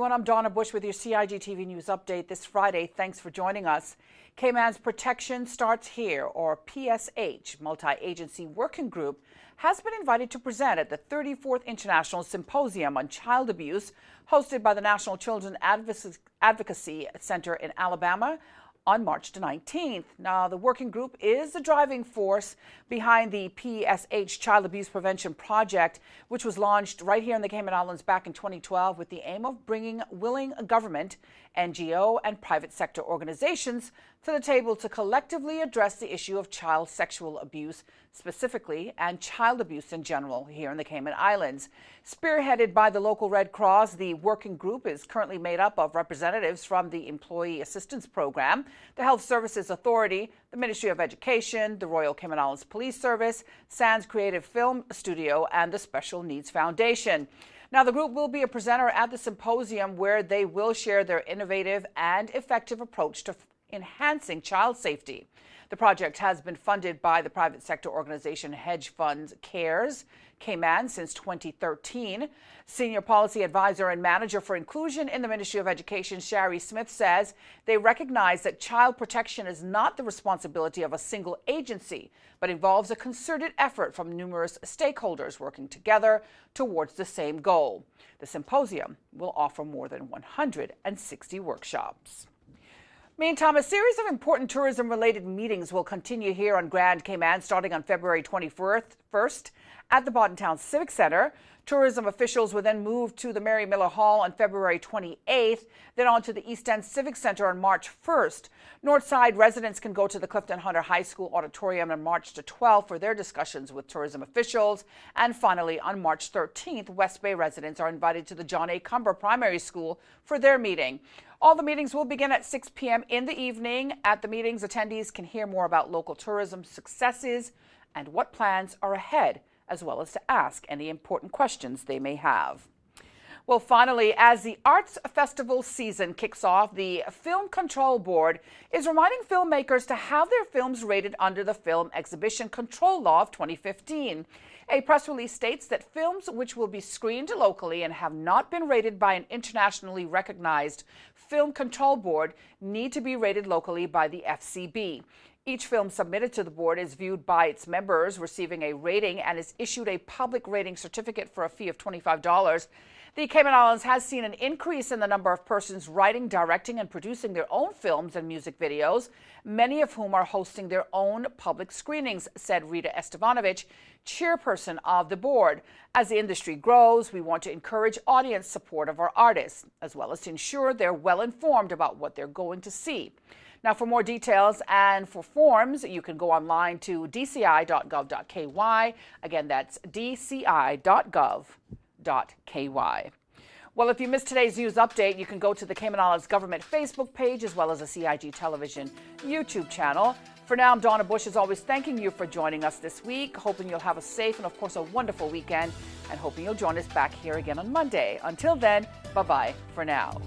everyone. I'm Donna Bush with your CIGTV News Update this Friday. Thanks for joining us. Cayman's Protection Starts Here, or PSH, MultiAgency Working Group, has been invited to present at the 34th International Symposium on Child Abuse, hosted by the National Children Advocacy Center in Alabama on March 19th. Now, the working group is the driving force behind the PSH Child Abuse Prevention Project, which was launched right here in the Cayman Islands back in 2012 with the aim of bringing willing government, NGO, and private sector organizations to the table to collectively address the issue of child sexual abuse specifically and child abuse in general here in the Cayman Islands. Spearheaded by the local Red Cross, the working group is currently made up of representatives from the Employee Assistance Program, the Health Services Authority, the Ministry of Education, the Royal Cayman Islands Police Service, Sands Creative Film Studio, and the Special Needs Foundation. Now, the group will be a presenter at the symposium where they will share their innovative and effective approach to enhancing child safety. The project has been funded by the private sector organization hedge fund CARES Cayman since 2013. Senior Policy Advisor and Manager for Inclusion in the Ministry of Education, Shari Smith, says they recognize that child protection is not the responsibility of a single agency, but involves a concerted effort from numerous stakeholders working together towards the same goal. The symposium will offer more than 160 workshops. Meantime, a series of important tourism-related meetings will continue here on Grand Cayman starting on February 21st at the Boddentown Civic Center. Tourism officials will then move to the Mary Miller Hall on February 28th, then on to the East End Civic Center on March 1st. Northside residents can go to the Clifton Hunter High School Auditorium on March 12th for their discussions with tourism officials. And finally, on March 13th, West Bay residents are invited to the John A. Cumber Primary School for their meeting. All the meetings will begin at 6 p.m. in the evening. At the meetings, attendees can hear more about local tourism successes and what plans are ahead, as well as to ask any important questions they may have. Well, finally, as the Arts Festival season kicks off, the Film Control Board is reminding filmmakers to have their films rated under the Film Exhibition Control Law of 2015. A press release states that films which will be screened locally and have not been rated by an internationally recognized Film Control Board need to be rated locally by the FCB. Each film submitted to the board is viewed by its members, receiving a rating, and is issued a public rating certificate for a fee of $25. The Cayman Islands has seen an increase in the number of persons writing, directing, and producing their own films and music videos, many of whom are hosting their own public screenings, said Rita Estevanovich, chairperson of the board. As the industry grows, we want to encourage audience support of our artists, as well as to ensure they're well informed about what they're going to see. Now, for more details and for forms, you can go online to dci.gov.ky. Again, that's dci.gov.ky. Well, if you missed today's news update, you can go to the Cayman Islands Government Facebook page as well as the CIG Television YouTube channel. For now, I'm Donna Bush, as always, thanking you for joining us this week, hoping you'll have a safe and, of course, a wonderful weekend, and hoping you'll join us back here again on Monday. Until then, bye-bye for now.